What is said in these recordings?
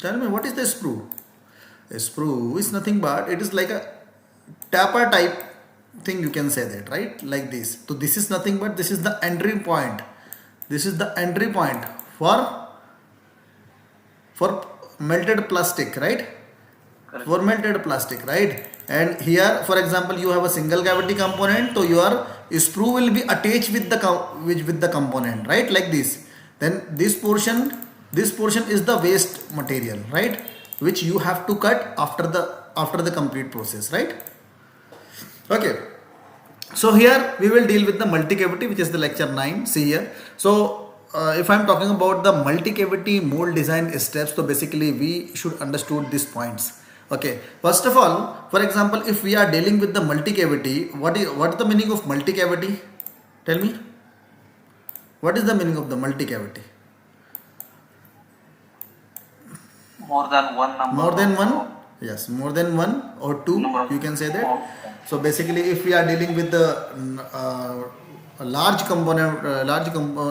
Tell me, what is the sprue? A sprue is nothing but it is like a tapper type thing, you can say that, right? Like this. So this is nothing but this is the entry point. This is the entry point for melted plastic, right? Correct. For melted plastic, right? And here, for example, you have a single cavity component, so your sprue will be attached with the with the component, right? Like this. Then this portion is the waste material, right? Which you have to cut after the complete process, right? Okay. So here we will deal with the multi-cavity, which is the lecture 9. See here. So if I'm talking about the multi-cavity mold design steps, so basically we should understood these points. Okay. First of all, for example, if we are dealing with the multi-cavity, what is the meaning of multi-cavity? Tell me. What is the meaning of the multi-cavity? More than one number. More than one? Yes, more than one or two, you can say that. So basically, if we are dealing with the a large component,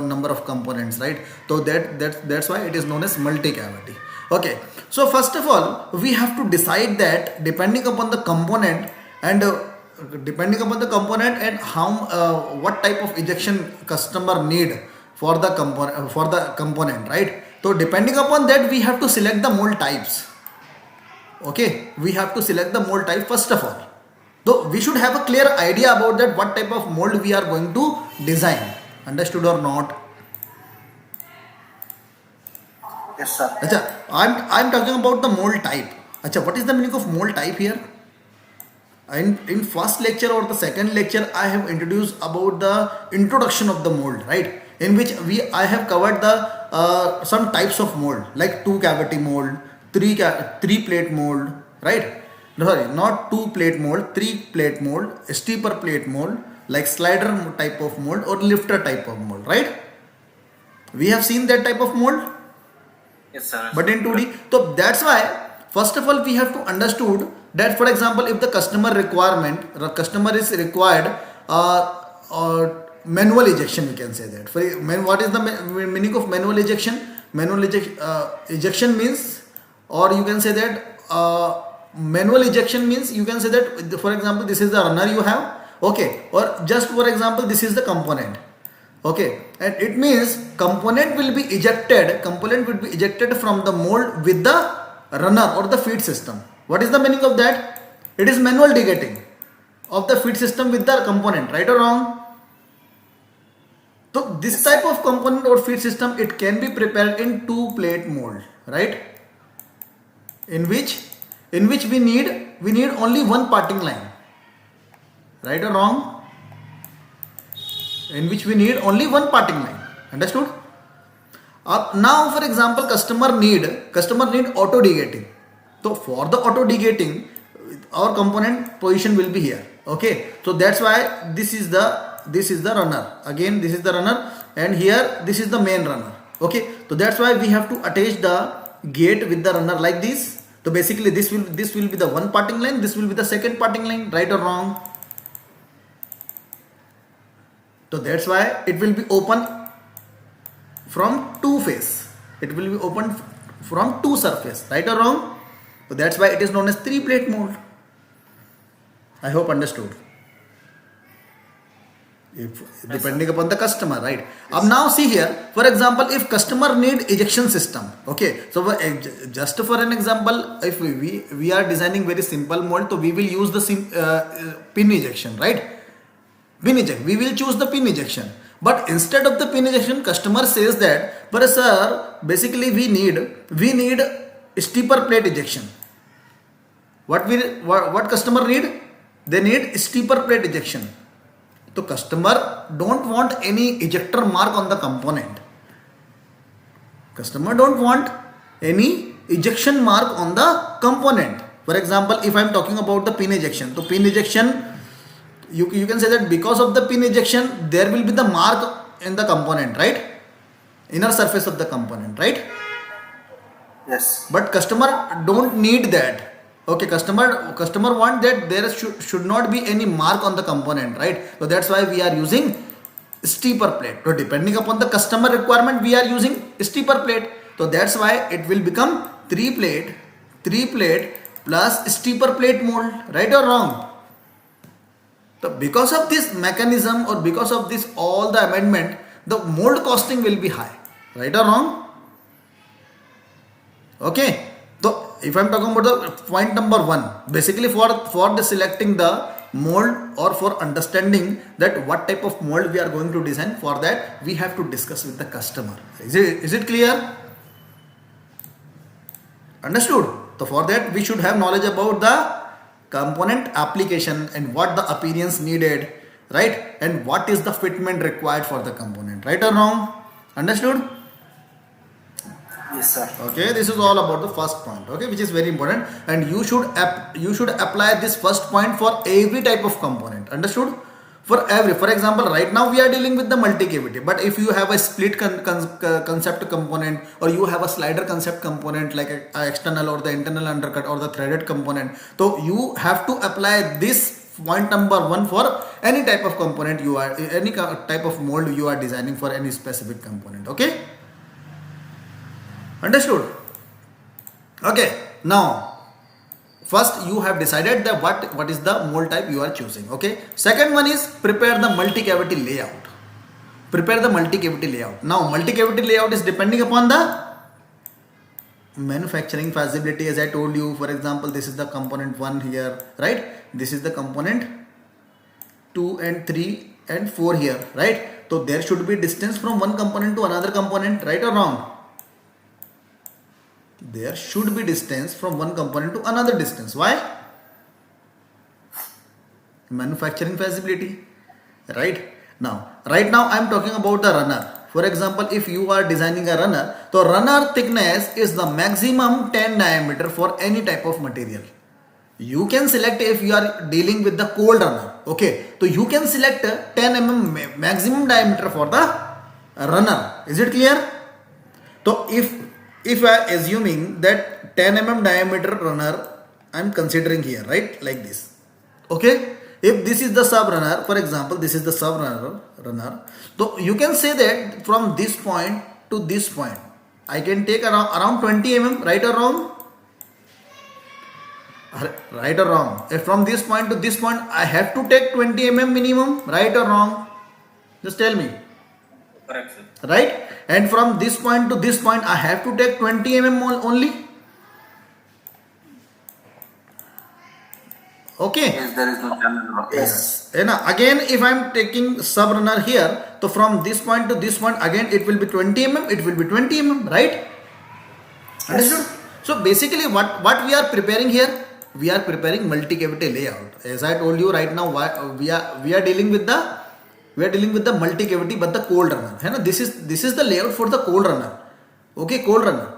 number of components, right? So that's why it is known as multi-cavity. Okay. So first of all, we have to decide that depending upon the component and how what type of ejection customer need for the component, right? So depending upon that, we have to select the mold types. Okay, we have to select the mold type first of all. So we should have a clear idea about that what type of mold we are going to design. Understood or not? Yes, sir. Acha, I'm talking about the mold type. Acha, what is the meaning of mold type here? In first lecture or the second lecture, I have introduced about the introduction of the mold, right? In which I have covered the some types of mold like 2 cavity mold, 3 plate mold, right? No, sorry, not 2 plate mold, 3 plate mold, steeper plate mold, like slider type of mold or lifter type of mold, right? We have seen that type of mold. Yes, sir. But in 2D, so that's why first of all we have to understood that, for example, if the customer is required manual ejection, we can say that. What is the meaning of manual ejection? Ejection means, or you can say that manual ejection means, you can say that, for example, this is the runner you have, okay, or just for example this is the component. Okay, and it means component will be ejected from the mold with the runner or the feed system. What is the meaning of that? It is manual degating of the feed system with the component, right or wrong? So this type of component or feed system, it can be prepared in 2 plate mold, right? In which we need only one parting line, right or wrong? In which we need only one parting line. Understood? Now, for example, customer need auto degating. So for the auto degating, our component position will be here. Okay. So that's why this is the runner. Again, this is the runner, and here this is the main runner. Okay. So that's why we have to attach the gate with the runner like this. So basically, this will be the one parting line. This will be the second parting line. Right or wrong? So that's why it will be open from 2 face. It will be open from 2 surface, right or wrong? So that's why it is known as 3 plate mold. I hope understood. Depending upon the customer, right? Now see here, for example, if customer need ejection system, okay, so just for an example, if we are designing very simple mold, so we will use the pin ejection, right? Pin ejection. We will choose the pin ejection. But instead of the pin ejection, customer says that, but sir, basically we need steeper plate ejection. What customer need? They need steeper plate ejection. So customer don't want any ejector mark on the component. Customer don't want any ejection mark on the component. For example, if I am talking about the pin ejection, so pin ejection, you can say that because of the pin ejection, there will be the mark in the component, right? Inner surface of the component, right? Yes. But customer don't need that. Okay, customer want that there should not be any mark on the component, right? So that's why we are using steeper plate. So depending upon the customer requirement, we are using steeper plate. So that's why it will become three plate plus steeper plate mold, right or wrong? So because of this mechanism or because of this all the amendment, the mold costing will be high, right or wrong? Okay. So if I'm talking about the point number one, basically for the selecting the mold or for understanding that what type of mold we are going to design, for that we have to discuss with the customer. Is it clear? Understood? So for that we should have knowledge about the component application and what the appearance needed, right? And what is the fitment required for the component, right or wrong? Understood? Yes, sir. Okay, this is all about the first point, okay, which is very important, and you should apply this first point for every type of component. Understood? For example, right now we are dealing with the multi cavity, but if you have a split concept component, or you have a slider concept component like a external or the internal undercut or the threaded component, so you have to apply this point number one for any type of component you are, any type of mold you are designing for any specific component. Okay, understood? Okay, now first you have decided that what is the mold type you are choosing. Okay, second one is prepare the multi cavity layout. Prepare the multi cavity layout. Now multi cavity layout is depending upon the manufacturing feasibility, as I told you. For example, this is the component 1 here, right? This is the component 2 and 3 and 4 here, right? So there should be distance from one component to another component, right or wrong? There should be distance from one component to another distance. Why? Manufacturing feasibility, right? Right now I am talking about the runner. For example, if you are designing a runner, so runner thickness is the maximum 10 diameter for any type of material. You can select, if you are dealing with the cold runner, okay, so you can select 10 mm maximum diameter for the runner. Is it clear? So if I assuming that 10 mm diameter runner I am considering here, right, like this, okay, if this is the sub runner, for example, this is the sub runner, so you can say that from this point to this point I can take around 20 mm, right or wrong? Right or wrong? If from this point to this point I have to take 20 mm minimum, right or wrong? Just tell me. Correct, sir. Right? And from this point to this point I have to take 20 mm only. Okay. Yes, there is no channel. Yes. And again, if I am taking sub runner here, so from this point to this point again it will be 20 mm, it will be 20 mm, right? Understood? So basically what we are preparing here, we are preparing multi cavity layout. As I told you right now, we are dealing with the multi cavity but the cold runner. This is the layout for the cold runner. Okay, cold runner.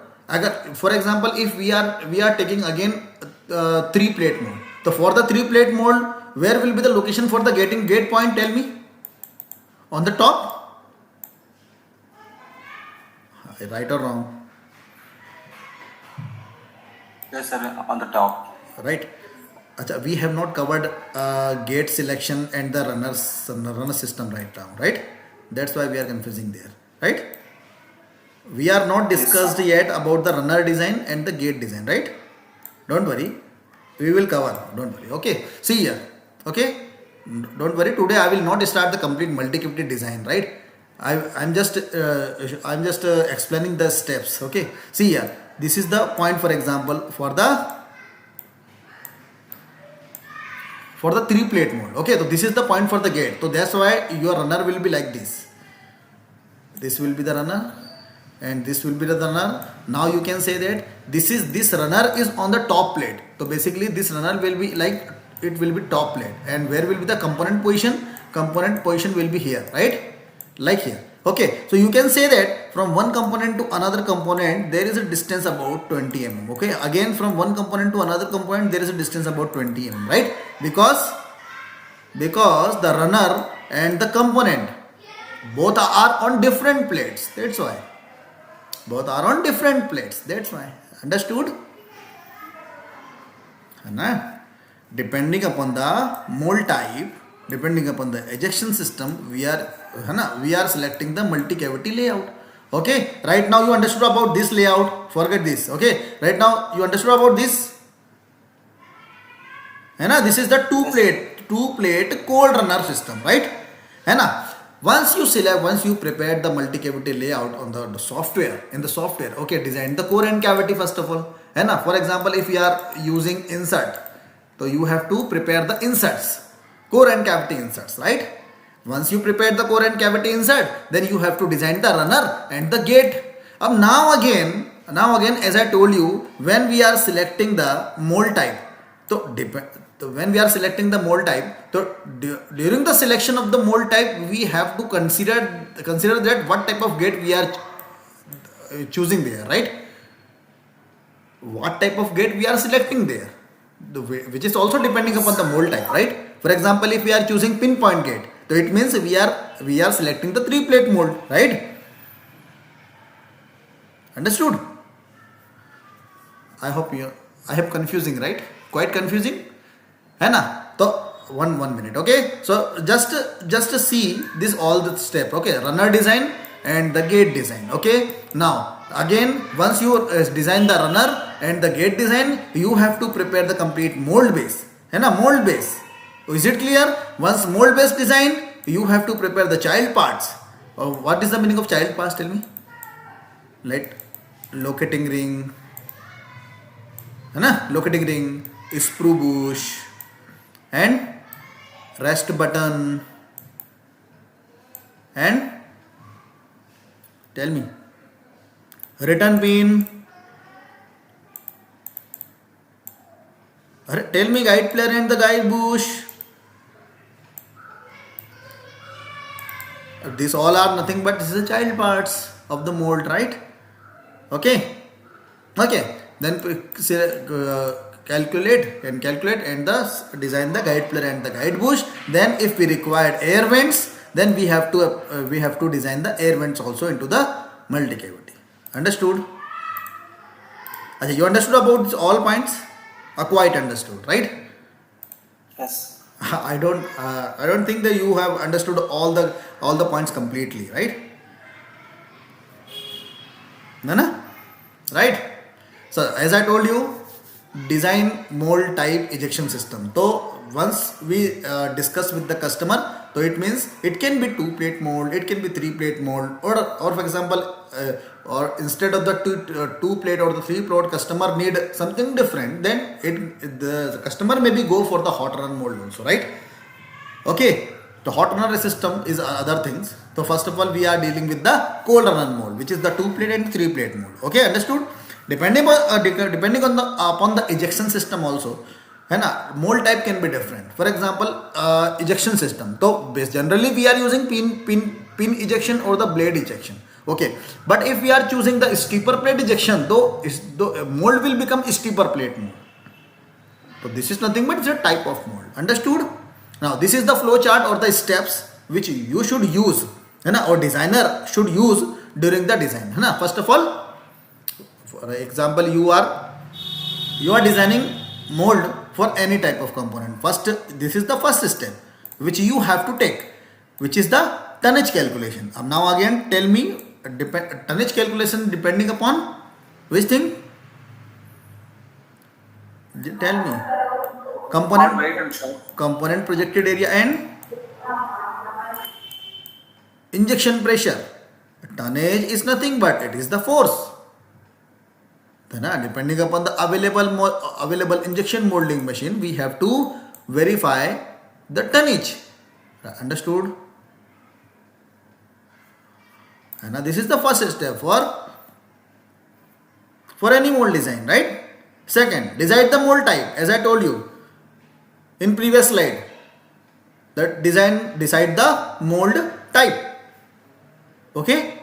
For example, if we are taking again 3 plate mold. So for the 3 plate mold, where will be the location for the gate point? Tell me. On the top? Right or wrong? Yes, sir, on the top. Right. Achha, we have not covered gate selection and the runner system right now, right? That's why we are confusing there, right? We are not discussed yet about the runner design and the gate design, right? Don't worry, we will cover. Don't worry. Okay. See here. Okay. Don't worry. Today I will not start the complete multi-cavity design, right? I'm just explaining the steps. Okay. See here. This is the point, for example, for the 3 plate mold. Okay, so this is the point for the gate. So that's why your runner will be like this. This will be the runner and this will be the runner. Now you can say that this runner is on the top plate. So basically this runner will be like, it will be top plate, and where will be the component position? Component position will be here, right? Like here. Okay, so you can say that from one component to another component there is a distance about 20 mm. Okay, again from one component to another component there is a distance about 20 mm, right? Because the runner and the component both are on different plates. That's why. Both are on different plates. That's why. Understood? Depending upon the mold type, depending upon the ejection system, we are selecting the multi cavity layout. Okay, right now you understood about this layout. Forget this. Okay, right now you understood about this. है ना, this is the Yes, sir. two plate cold runner system, right? है ना, once you prepare the multi cavity layout on the software, in the software, okay, design the core and cavity first of all, है ना. For example, if you are using insert, so you have to prepare the inserts, core and cavity inserts, right? Once you prepare the core and cavity insert, then you have to design the runner and the gate. Now again, as I told you, when we are selecting the mold type, so when we are selecting the mold type, so during the selection of the mold type, we have to consider that what type of gate we are choosing there, right? What type of gate we are selecting there, which is also depending upon the mold type, right? For example, if we are choosing pinpoint gate, so it means we are selecting the 3 plate mold, right? Understood? I hope I have confusing, right? Quite confusing, है ना? So one minute, okay? So just see this all the step, okay? Runner design and the gate design, okay? Now again, once you design the runner and the gate design, you have to prepare the complete mold base, है ना? Mold base. Is it clear? Once mold base design, you have to prepare the child parts. What is the meaning of child parts? Tell me. Like locating ring, है ना? Locating ring, sprue bush, and rest button, and tell me, return pin. Tell me, guide player and the guide bush. These all are nothing but this is the child parts of the mold, right? Okay. Then calculate and thus design the guide player and the guide bush. Then if we require air vents, then we have to design the air vents also into the multi cavity. Understood? Okay, you understood about this all points? Quite understood, right? Yes. I don't think that you have understood all the points completely, right? No? Right? So as I told you, design mold type ejection system. So once we discuss with the customer, so it means it can be 2 plate mold, it can be 3 plate mold, or for example, or instead of the 2 plate or the 3 plate, customer need something different, then the customer maybe go for the hot run mold also, right? Okay, the hot runner system is other things. So first of all, we are dealing with the cold runner mold, which is the 2 plate and 3 plate mold. Okay, understood? Depending on upon the ejection system also, है ना, mold type can be different. For example, ejection system. So generally we are using pin ejection or the blade ejection. Okay, but if we are choosing the steeper plate ejection, though mold will become steeper plate mold. So this is nothing but it's a type of mold. Understood? Now this is the flow chart or the steps which you should use, है ना, or designer should use during the design, है ना. First of all, for example, you are designing mold for any type of component. First, this is the first step which you have to take, which is the tonnage calculation. Now again tell me, tonnage calculation depending upon which thing? Tell me. Heart rate and shock. Component projected area and injection pressure. Tonnage is nothing but it is the force. Depending upon the available injection molding machine, we have to verify the tonnage. Understood? And this is the first step for any mold design, right? Second, decide the mold type. As I told you in previous slide, that decide the mold type. Okay?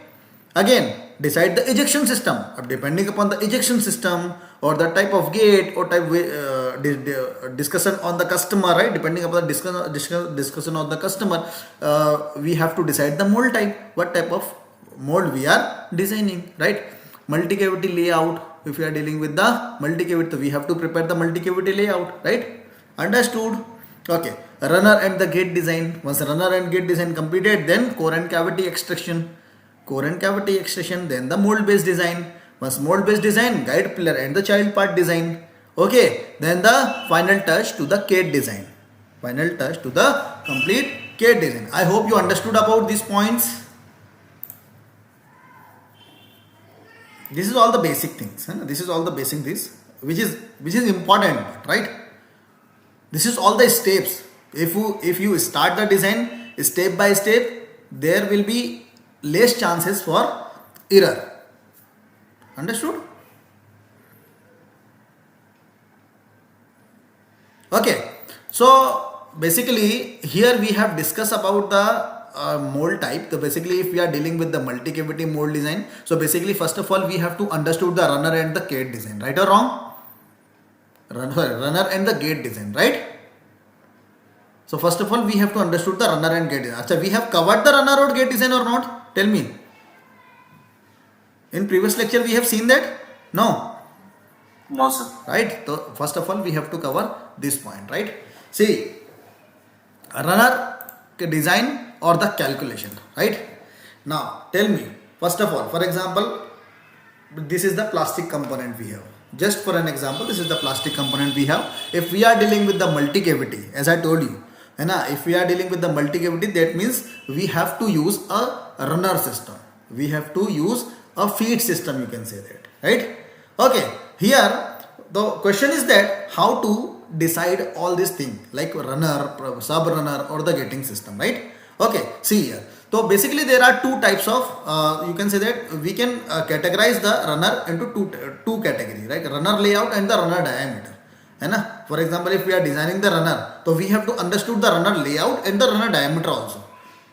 Again, decide the ejection system. Depending upon the ejection system or the type of gate or type discussion on the customer, right? Depending upon the discussion on the customer, we have to decide the mold type. What type of mold we are designing, right? Multi-cavity layout. If we are dealing with the multi-cavity, we have to prepare the multi-cavity layout, right? Understood? Okay. Runner and the gate design. Once runner and gate design completed, then core and cavity extraction. coherent cavity extraction, then the mold based design. Once mold based design, guide pillar and the child part design. Okay, then the final touch to the kit design. Final touch to the complete kit design. I hope you understood about these points. This is all the basic things. This is all the basic things which is important, right? This is all the steps. If you start the design step by step, there will be less chances for error. Understood? Okay. So basically here we have discussed about the mold type. So basically if we are dealing with the multi-cavity mold design, so basically first of all we have to understood the runner and the gate design, right or wrong? Runner and the gate design, right? So first of all we have to understood the runner and gate design. Achha, we have covered the runner or gate design or not? Tell me. In previous lecture we have seen that? No. No, sir. Right? So first of all we have to cover this point, right? See, runner design or the calculation, right? Now tell me, first of all, for example, this is the plastic component we have. Just for an example, this is the plastic component we have. If we are dealing with the multi-cavity, as I told you, if we are dealing with the multi-cavity, that means we have to use a runner system. We have to use a feed system, you can say that, right? Okay, here the question is that how to decide all these things like runner, sub runner or the gating system, right? Okay, see here. So basically there are two types of, you can say that we can categorize the runner into two categories, right? Runner layout and the runner diameter. For example, if we are designing the runner, so we have to understood the runner layout and the runner diameter also.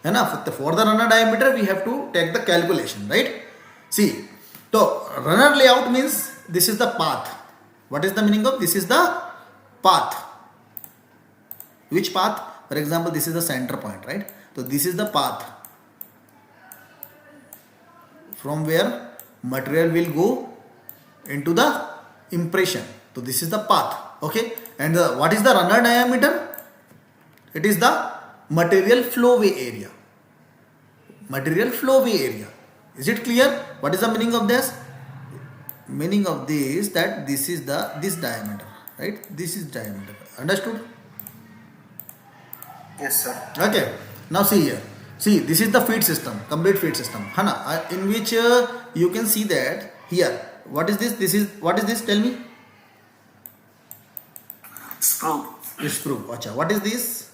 For the runner diameter, we have to take the calculation, right? See, so runner layout means this is the path. What is the meaning of this is the path? Which path? For example, this is the center point, right? So this is the path from where material will go into the impression. So this is the path, okay? And what is the runner diameter? It is the material flowway area. Material flowway area. Is it clear? What is the meaning of this? Meaning of this that this is this diameter, right? This is diameter. Understood? Yes, sir. Okay. Now see here. See, this is the feed system, complete feed system. In which you can see that here. What is this? What is this? Tell me. Sprue. Sprue. Acha. What is this?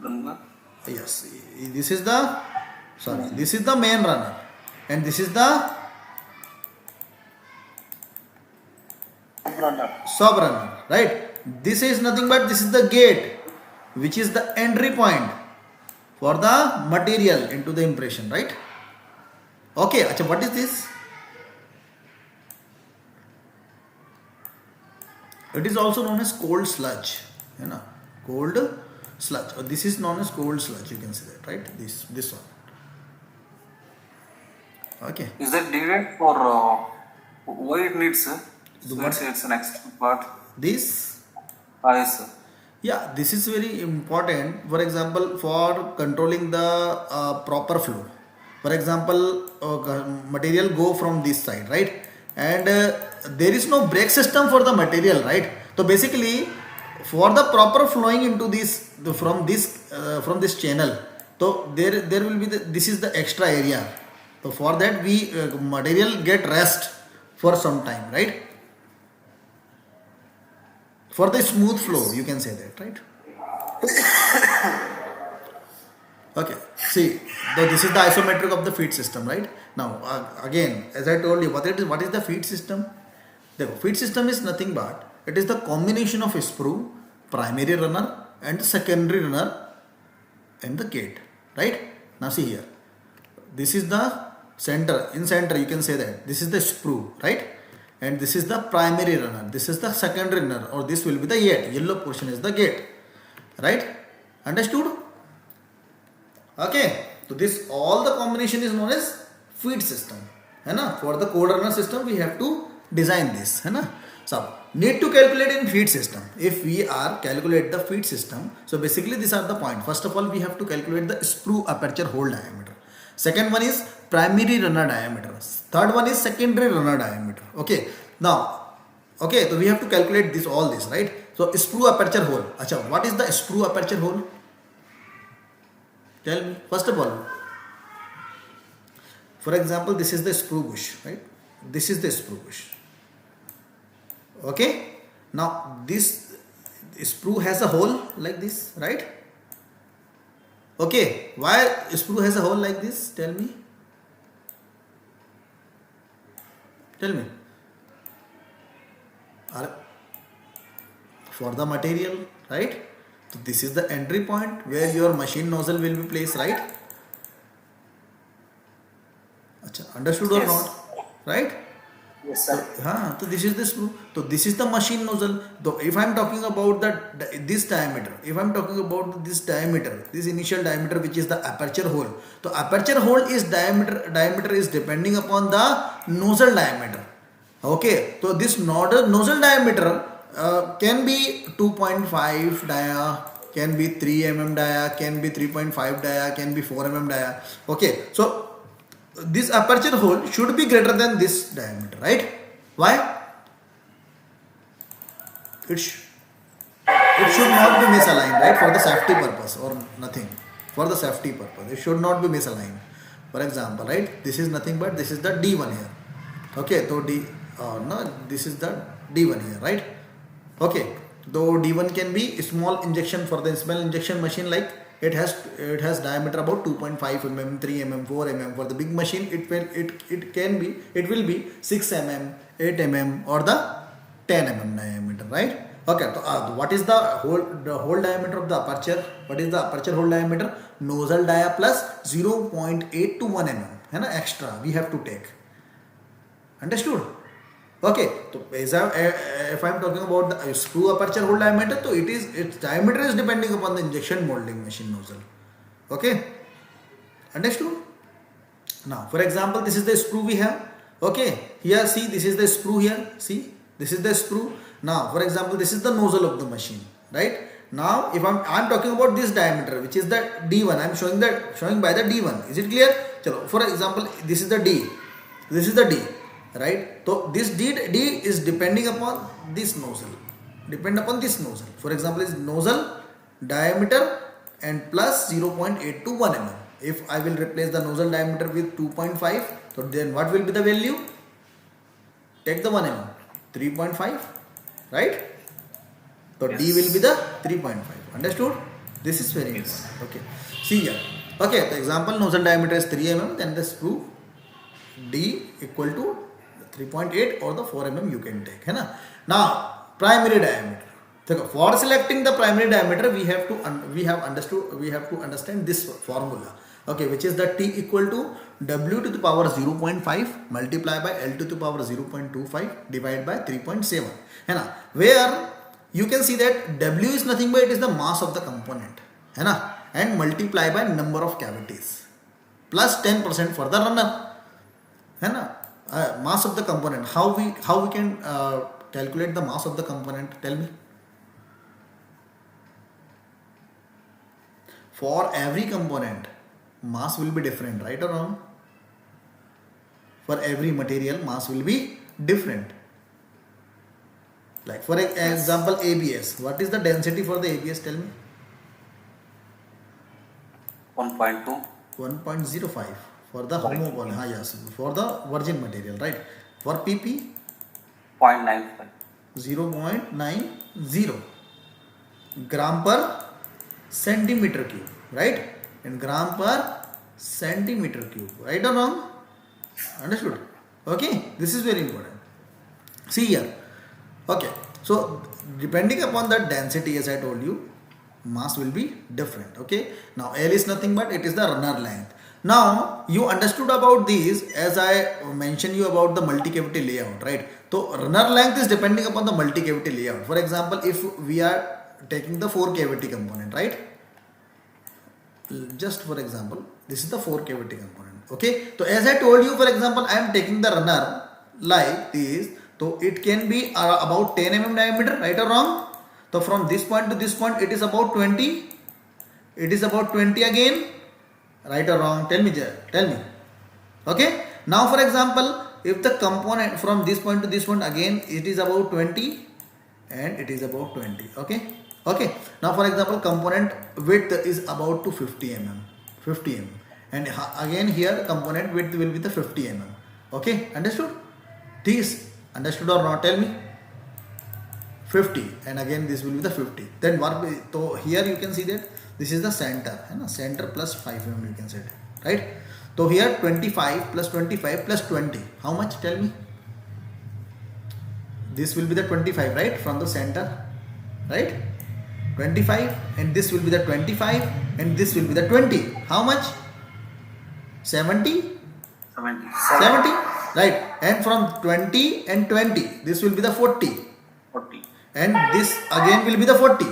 Runner. Yes. This is the This is the main runner, and this is the sub runner, right? This is nothing but this is the gate, which is the entry point for the material into the impression, right? Okay, acha, what is this? It is also known as cold sludge, cold sludge. This is known as cold sludge. You can see that, right? This one. Okay. Is that needed for why it needs, sir? So What? it's an extra part. This. Yes, sir. Yeah, this is very important. For example, for controlling the proper flow. For example, material go from this side, right? And there is no brake system for the material, right? So basically, for the proper flowing into this from this channel, so there will be this is the extra area. So for that we material get rest for some time, right? For the smooth flow, you can say that, right? Okay, see, so this is the isometric of the feed system, right? Now, again, as I told you, what is the feed system? The feed system is nothing but, it is the combination of sprue, primary runner and secondary runner and the gate, right? Now see here, this is the center, in center you can say that, this is the sprue, right? And this is the primary runner, this is the secondary runner, or this will be the gate, yellow portion is the gate, right? Understood? Okay, so this all the combination is known as feed system, for the code runner system we have to design this, So need to calculate in feed system. If we are calculate the feed system, so basically these are the point. First of all, we have to calculate the sprue aperture hole diameter. Second one is primary runner diameter. Third one is secondary runner diameter. Okay. Now, okay, so we have to calculate this all this, right? So sprue aperture hole. Acha, what is the sprue aperture hole? Tell me. First of all, for example, this is the sprue bush, right? This is the sprue bush. Okay. Now this sprue has a hole like this, right? Okay. Why sprue has a hole like this? Tell me. Tell me. For the material, right? So this is the entry point where your machine nozzle will be placed, right? Acha, understood or Yes. not? Right? Yes, So, sir. so this is the sprue. So this is the machine nozzle. So if I am talking about this diameter, if I am talking about this diameter, this initial diameter which is the aperture hole. So aperture hole is diameter is depending upon the nozzle diameter. Okay. So this nozzle diameter can be 2.5 dia, can be 3 mm dia, can be 3.5 dia, can be 4 mm dia. Okay. So this aperture hole should be greater than this diameter, right? Why? It should not be misaligned, right? For the safety purpose or nothing. For the safety purpose, it should not be misaligned. For example, right? This is nothing but this is the D1 here. Okay, so this is the D1 here, right? Okay, though D1 can be small injection for the small injection machine, like it has diameter about 2.5 mm, 3 mm, 4 mm. For the big machine, it will be 6 mm, 8 mm, or the 10 mm diameter, right? Okay, so what is the whole diameter of the aperture? What is the aperture hole diameter? Nozzle dia plus 0.8 to 1 mm, है ना, extra we have to take. Understood? Okay, so if I am talking about the sprue aperture hole diameter, so its diameter is depending upon the injection molding machine nozzle. Okay, understood? Now, for example, this is the sprue we have. Okay, here see, this is the sprue here. See, this is the sprue. Now, for example, this is the nozzle of the machine, right? Now, if I'm talking about this diameter, which is the D1, I'm showing by the D1. Is it clear? Chalo, for example, this is the D. This is the D. Right, so this D is depending upon this nozzle, For example, is nozzle diameter and plus 0.8 to 1 mm. If I will replace the nozzle diameter with 2.5, so then what will be the value? Take the 1 mm, 3.5, right? So Yes. D will be the 3.5. Understood? This is very Yes. important. Okay, see here. Okay, the example nozzle diameter is 3 mm, then the sprue D equal to 3.8 or the 4 mm you can take, है ना? Now primary diameter. So for selecting the primary diameter, we have to understand this formula. Okay, which is the T equal to W to the power 0.5 multiplied by L to the power 0.25 divided by 3.7. है ना? Where you can see that W is nothing but it is the mass of the component, है ना? And multiply by number of cavities plus 10% for the runner, है ना? Mass of the component. How we can calculate the mass of the component? Tell me. For every component, mass will be different, right or wrong? For every material, mass will be different. Like for example, ABS. What is the density for the ABS? Tell me. 1.2. 1.05 for the homopoly. Yes, for the virgin material, right? For PP, 0.95. 0.90 gram per centimeter cube, right? In gram per centimeter cube, right or wrong? Understood? Okay, this is very important. See here. Okay, so depending upon the density, as I told you, mass will be different. Okay, now L is nothing but it is the runner length. Now you understood about these as I mentioned you about the multi-cavity layout, right? So runner length is depending upon the multi-cavity layout. For example, if we are taking the 4-cavity component, right? Just for example, this is the 4-cavity component. Okay, so as I told you, for example, I am taking the runner like this. So So it can be about 10 mm diameter, right or wrong? So from this point to this point, it is about 20. It is about 20 again, right or wrong? Tell me, tell me. Okay. Now, for example, if the component from this point to this point again, it is about 20 and it is about 20. Okay. Okay. Now, for example, component width is about to 50 mm. 50 mm. And again here component width will be the 50 mm. Okay. Understood? This understood or not? Tell me. 50 and again this will be the 50. Then what? So here you can see that this is the center, center plus 5 mm you can say, right? So here 25 plus 25 plus 20. How much? Tell me. This will be the 25, right? From the center, right? 25 and this will be the 25 and this will be the 20. How much? 70? 70. 70, right? And from 20 and 20, this will be the 40. 40. And this again will be the 40,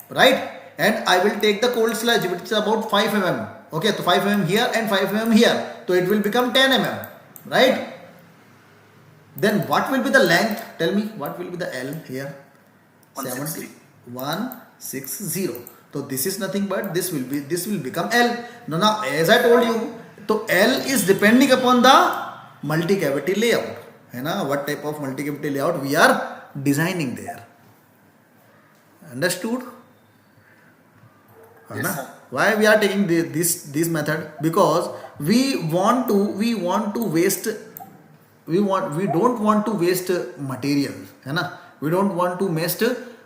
right? And I will take the cold sludge which is about 5 mm. Okay, so 5 mm here and 5 mm here, so it will become 10 mm, right? Then what will be the length? Tell me, what will be the L here? 160. 160. So this is nothing but this will become L. Now as I told you, so L is depending upon the multi-cavity layout. What type of multi-cavity layout we are designing there. Understood? Yes, sir. Why we are taking this method? Because we don't want to waste material. We don't want to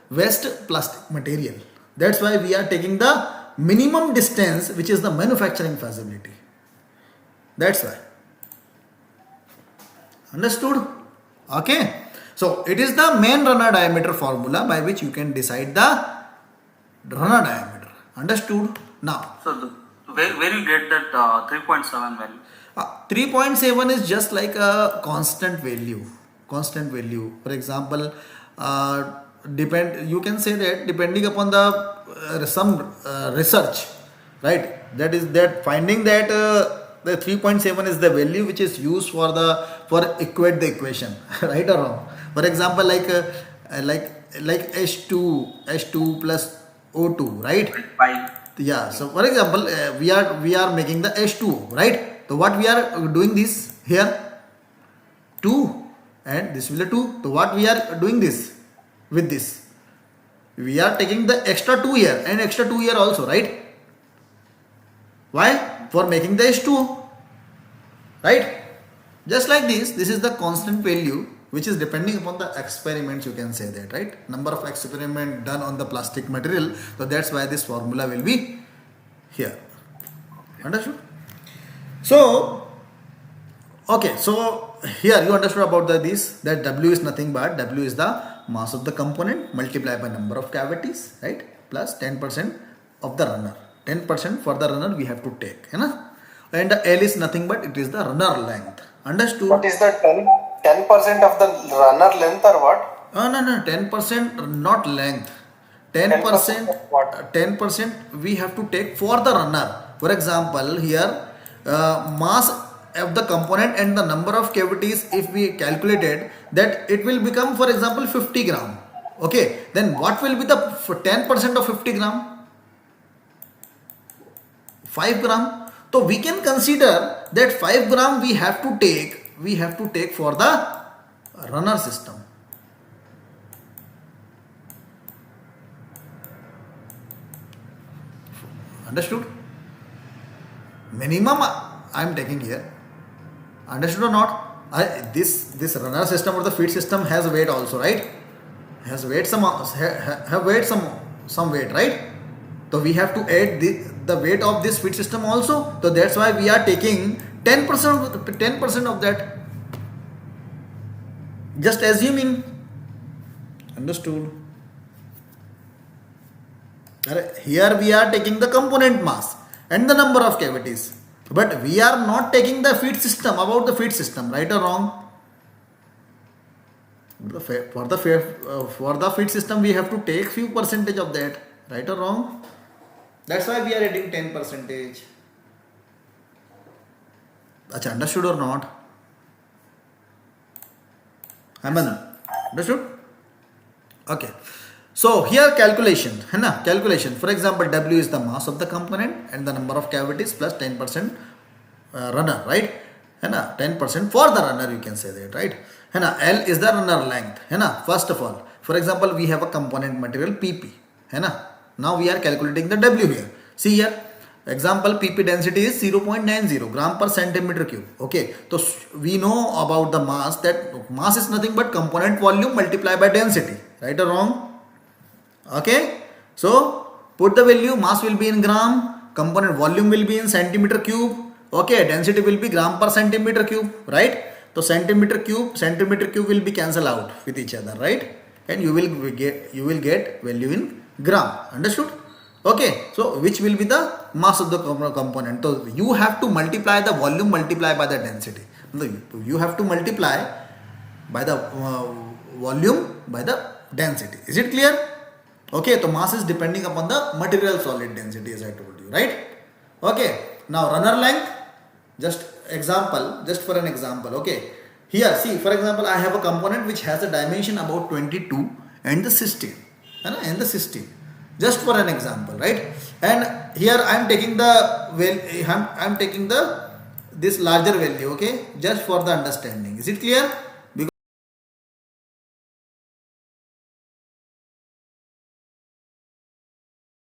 waste plastic material. That's why we are taking the minimum distance, which is the manufacturing feasibility. That's why. Understood? Okay. So it is the main runner diameter formula by which you can decide the runner diameter. Understood? Now, So where you get that 3.7 value? 3.7 is just like a constant value. Constant value. For example, you can say that depending upon the some research, right? That is that finding that the 3.7 is the value which is used for equate the equation, right or wrong? For example, like H2 plus O2, right? 5. Yeah. So for example, we are making the H2O, right? So what we are doing this here 2 and this will be 2. So what we are doing this with this? We are taking the extra 2 here and extra 2 here also, right? Why? For making the H2O, right? Just like this is the constant value which is depending upon the experiments, you can say that, right? Number of experiment done on the plastic material. So that's why this formula will be here. Understood? So, okay, so here you understood about this, that W is nothing but W is the mass of the component multiplied by number of cavities, right? Plus 10% of the runner. 10% for the runner we have to take, and the L is nothing but it is the runner length. Understood? What is the 10% of the runner length or what? No, 10% not length. 10% of what? 10% we have to take for the runner. For example, here mass of the component and the number of cavities, if we calculated that, it will become, for example, 50 gram. Okay, then what will be the 10% of 50 gram? 5 gram. So we can consider that 5 gram we have to take for the runner system. Understood? Minimum I am taking here. Understood or not? This runner system or the feed system has weight also, right? Has weight some weight, right? So we have to add the weight of this feed system also. So that's why we are taking 10% of that. Just assuming. Understood? Here we are taking the component mass and the number of cavities, but we are not taking the feed system, about the feed system, right or wrong? For the feed system we have to take few percentage of that, right or wrong? That's why we are adding 10%. Understood or not? Haman, understood? Okay. So here calculation, है ना? Calculation. For example, W is the mass of the component and the number of cavities plus 10% runner, right? है ना? 10% for the runner, you can say that, right? है ना? L is the runner length, है ना? First of all, for example, we have a component material PP, है ना? Now we are calculating the W here. See here. Example, PP density is 0.90 gram per centimeter cube. Okay, so we know about the mass, that mass is nothing but component volume multiplied by density, right or wrong? Okay, so put the value, mass will be in gram, component volume will be in centimeter cube, okay, density will be gram per centimeter cube, right? So centimeter cube will be cancelled out with each other, right? And you will get value in gram, understood? Okay, so which will be the mass of the component? So you have to multiply the volume multiplied by the density. You have to multiply by the volume by the density. Is it clear? Okay, so mass is depending upon the material solid density, as I told you, right? Okay, now runner length, just for an example, okay. Here, see, for example, I have a component which has a dimension about 22 and the 16, and the 16. Just for an example, right? And here I am taking this larger value, okay, just for the understanding. Is it clear?